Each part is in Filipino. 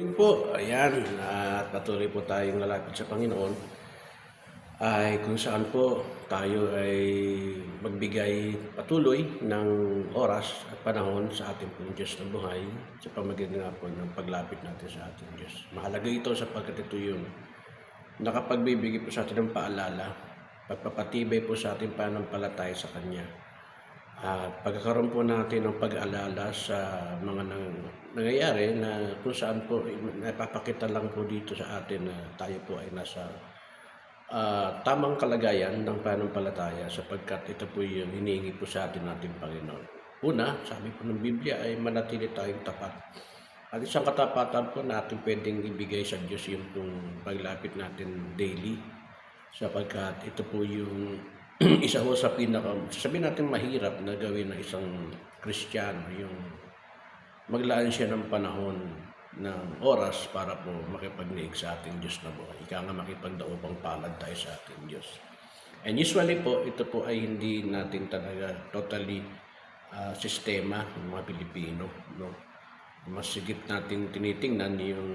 Yun po, ayan, at patuloy po tayong lalapit sa Panginoon ay kung saan po tayo ay magbigay patuloy ng oras at panahon sa ating pong Diyos na buhay sa pamagitan nga po ng paglapit natin sa ating Diyos. Mahalaga ito sapagkat ito yung nakapagbibigay po sa atin ng paalala, pagpapatibay po sa ating pananampalataya sa Kanya. At pagkakaroon po natin ng pag-alala sa mga nangyayari na kung saan po napapakita lang po dito sa atin na tayo po ay nasa tamang kalagayan ng pananampalataya sapagkat ito po yung hinihingi po sa atin nating Panginoon. Una, sabi po ng Biblia ay manatili tayong tapat. At isang katapatan po natin pwedeng ibigay sa Diyos yung paglapit natin daily sapagkat ito po yung isa ho sa sabihin natin mahirap na gawin ng isang Kristiyano, yung maglaan siya ng panahon ng oras para po makipagniig sa ating Diyos na buhay. Ika nga makipagdaupang palad tayo sa ating Diyos. And usually po, ito po ay hindi natin talaga totally sistema ng mga Pilipino. No? Mas sigit nating tinitingnan yung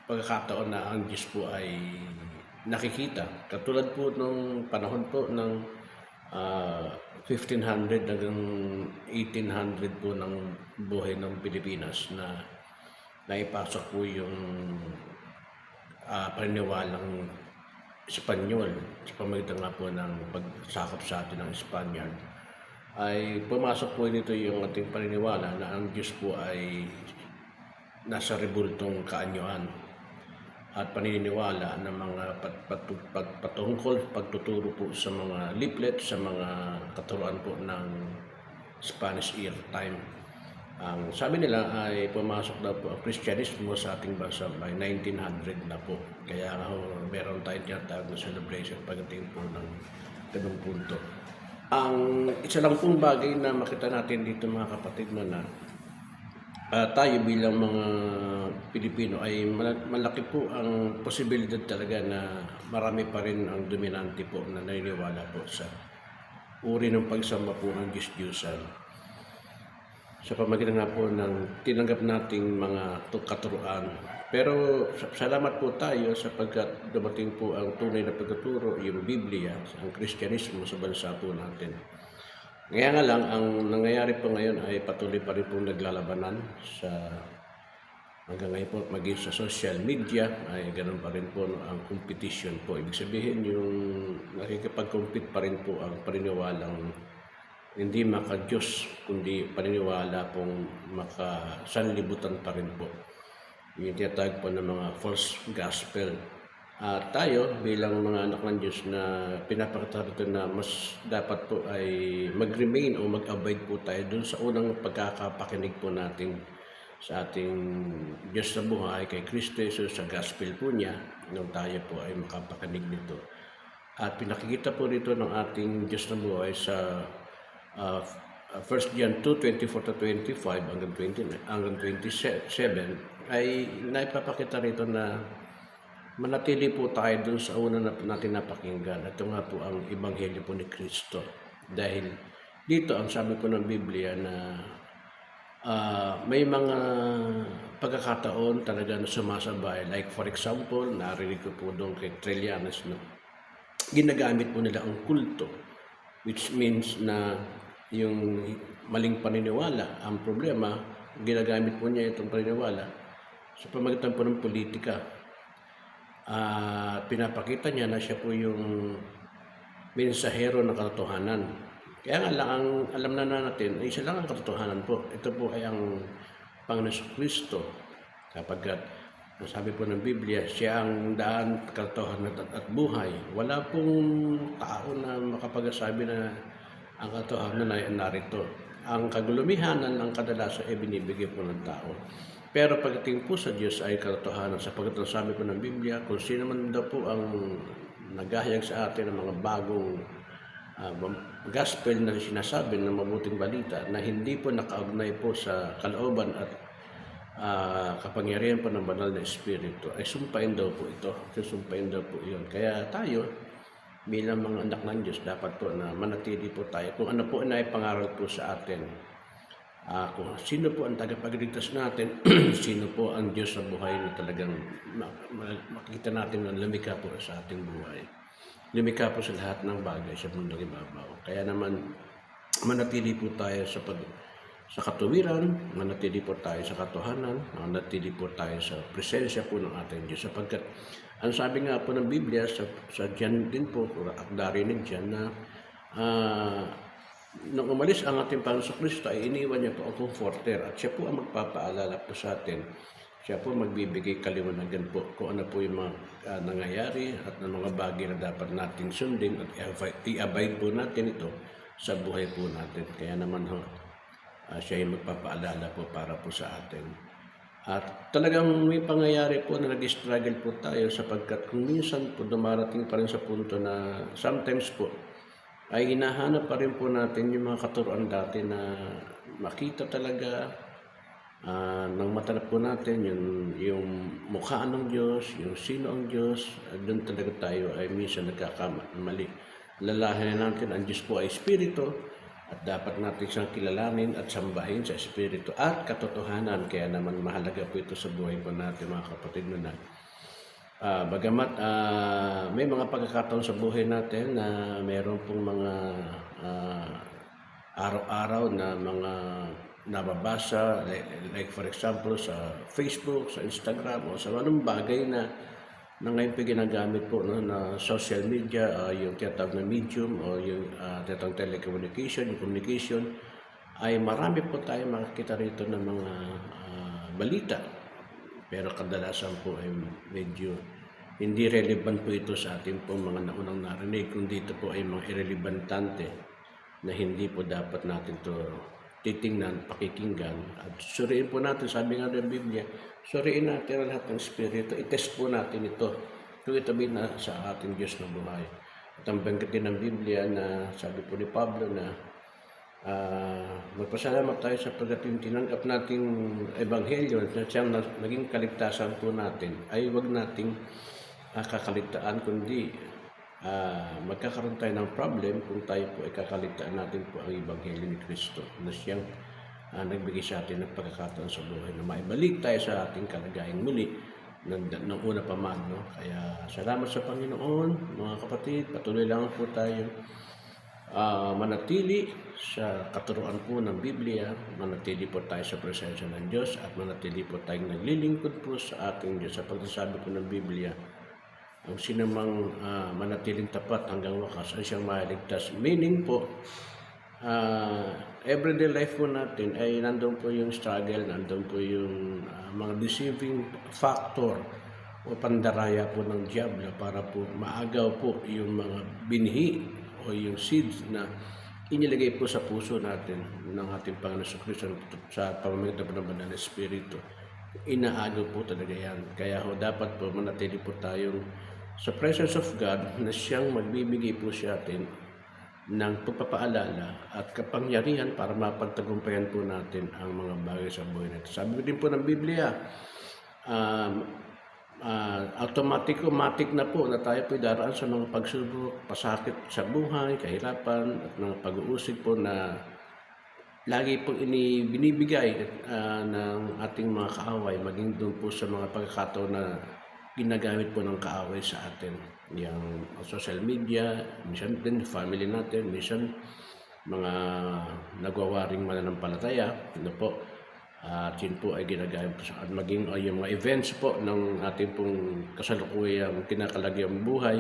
pagkakataon na ang Diyos po ay nakikita. Katulad po nung panahon po ng 1500 hanggang 1800 po ng buhay ng Pilipinas na naipasok po yung paniniwalang Espanyol sa pamagitan nga po ng pagsakop sa atin ng Spaniard ay pumasok po dito yung ating paniniwala na ang Diyos po ay nasa rebultong kaanyuan at paniniwala ng mga patungkol pagtuturo po sa mga leaflet, sa mga katuruan po ng Spanish Ear Time. Ang sabi nila ay pumasok daw po ang Kristyanismo sa ating bansa by 1900 na po. Kaya meron tayong tinatawag na celebration pagdating po ng ganung punto. Ang isa lang pong bagay na makita natin dito mga kapatid mo na tayo bilang mga Pilipino ay malaki po ang posibilidad talaga na marami pa rin ang dominante po na naniniwala po sa uri ng pagsamba po ng Diyos-Diyosan. Sa pamagitan nga po ng tinanggap nating mga katuruan. Pero salamat po tayo sapagkat dumating po ang tunay na pagtuturo, yung Biblia, ang Kristyanismo sa bansa po natin. Kaya nga lang, ang nangyayari po ngayon ay patuloy pa rin po naglalabanan sa hanggang ngayon po maging sa social media ay ganun pa rin po ang competition po. Ibig sabihin yung nakikipag-compete pa rin po ang paniniwalang hindi maka-Diyos kundi paniniwala pong makasanlibutan pa rin po. Yung tinatawag po ng mga false gospel. Tayo bilang mga anak ng Diyos na pinapakita rito na mas dapat po ay mag-remain o mag-abide po tayo dun sa unang pagkakapakinig po natin sa ating Diyos na buhay kay Kristo Jesus sa gospel po niya nung tayo po ay makapakinig nito. At pinakikita po rito ng ating Diyos na buhay sa 1 John 2:24-25 hanggang 27 ay naipapakita rito na manatili po tayo dun sa una na natin napakinggan. Ito nga po ang Ebanghelyo po ni Kristo. Dahil dito ang sabi po ng Biblia na may mga pagkakataon talaga na sumasabay. Like for example, narinig ko po doon kay Trillanes na ginagamit po nila ang kulto. Which means na yung maling paniniwala, ang problema, ginagamit po niya itong paniniwala sa pamagitan po ng politika. Pinapakita niya na siya po yung mensahero ng katotohanan. Kaya nga lang, ang alam na natin, ay isa lang ang katotohanan po. Ito po ay ang Panginoon Kristo. Kapagkat, sabi po ng Biblia, siya ang daan, katotohanan at buhay. Wala pong tao na makapagsabi na ang katotohanan ay narito. Ang kagulumihanan ang kadalasan ay binibigay po ng tao. Pero pagdating po sa Diyos ay katotohanan sapagkat ang sabi po ng Biblia, kung sino man daw po ang naghahayag sa atin ng mga bagong gospel na sinasabi ng mabuting balita na hindi po nakaugnay po sa kalooban at kapangyarihan po ng banal na Espiritu ay sumpain daw po ito. Susumpain daw po yun. Kaya tayo bilang mga anak ng Diyos dapat po na manatili po tayo kung ano po na ipangaral po sa atin kung sino po ang tagapagligtas natin, sino po ang Diyos sa buhay na talagang makikita natin na lumikha po sa ating buhay. Lumikha po sa lahat ng bagay sa mundong ibabaw. Kaya naman, manatili po tayo sa katuwiran, manatili po tayo sa katotohanan, manatili po tayo sa presensya po ng ating Diyos. Sapagkat, ang sabi nga po ng Biblia, sa Diyan din po, akda rin Diyan na nung umalis ang ating Panginoon Kristo ay iniwan niya po ang comforter at siya po ang magpapaalala po sa atin. Siya po magbibigay kaliwanagan po kung ano po yung mga nangyayari at ng mga bagay na dapat natin sundin at i-abide po natin ito sa buhay po natin. Kaya naman siya yung magpapaalala po para po sa atin. At talagang may pangyayari po na nag-struggle po tayo sapagkat kung minsan po dumarating pa rin sa punto na sometimes po ay hinahanap pa rin po natin yung mga katuruan dati na makita talaga nang matanap po natin yung mukha ng Diyos, yung sino ang Diyos, doon talaga tayo ay minsan nagkakamali. Lalahanin natin ang Diyos po ay Espiritu at dapat natin siyang kilalanin at sambahin sa Espiritu at katotohanan. Kaya naman mahalaga po ito sa buhay po natin mga kapatid na bagamat may mga pagkakataon sa buhay natin na mayroon pong mga araw-araw na mga nababasa, like for example sa Facebook, sa Instagram o sa anong bagay na ngayon po ginagamit po na social media, yung tinatawag na medium o yung tinatawag telecommunication, yung communication, ay marami po tayo makikita rito ng mga balita. Pero kadalasan po ay medyo hindi relevant po ito sa ating po mga naunang narinig, kundi ito po ay mga irrelevantante na hindi po dapat natin to titingnan, pakikinggan. At suriin po natin, sabi nga ng Biblia, suriin natin ang lahat ng Espiritu, itest po natin ito kung ito na sa ating Diyos na buhay. At ang banggit din ng Biblia na sabi po ni Pablo na magpasalamat tayo sapagkat yung tinanggap nating ebanghelyo na siyang naging kaligtasan po natin ay huwag nating kakaligtaan kundi magkakaroon tayo ng problem kung tayo po ay kakaligtaan natin po ang ebanghelyo ni Kristo na siyang nagbigay sa atin ng pagkakataon sa buhay na maibalik tayo sa ating kalagayang muli ng una pa man. No? Kaya salamat sa Panginoon mga kapatid, patuloy lang po tayo manatili sa katuruan po ng Biblia, manatili po tayo sa presensya ng Diyos at manatili po tayong naglilingkod po sa ating Diyos. Sa pagsasabi po ng Biblia, ang sinamang manatiling tapat hanggang wakas ay siyang maligtas. Meaning po, everyday life po natin ay nandun po yung struggle, nandun po yung mga deceiving factor o pandaraya po ng Diablo para po maagaw po yung mga binhi o yung seeds na inilagay po sa puso natin ng ating Panginoon Kristo sa pamamagitan po ng Banal na Espiritu. Inaagaw po talaga yan. Kaya dapat po manatili po tayong sa presence of God na siyang magbibigay po sa atin ng pagpapaalala at kapangyarihan para mapagtagumpayan po natin ang mga bagay sa buhay natin. Sabi din po ng Biblia, automatic na po na tayo po daraan sa mga pagsubok, pasakit sa buhay, kahirapan at mga pag-uusig po na lagi pong binibigay ng ating mga kaaway, maging doon po sa mga pagkakataon na ginagamit po ng kaaway sa atin. Yung social media, minsan din family natin, minsan mga nagwawaring mananampalataya, po. At yun po ay ginagamit po at maging yung mga events po ng ating pong kasalukuyang kinakalagyang buhay,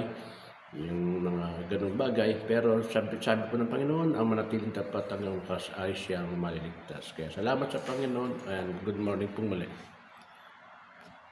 yung mga ganung bagay. Pero sabi po ng Panginoon, ang manatiling tapat hanggang wakas ay siyang maliligtas. Kaya salamat sa Panginoon and good morning pong muli.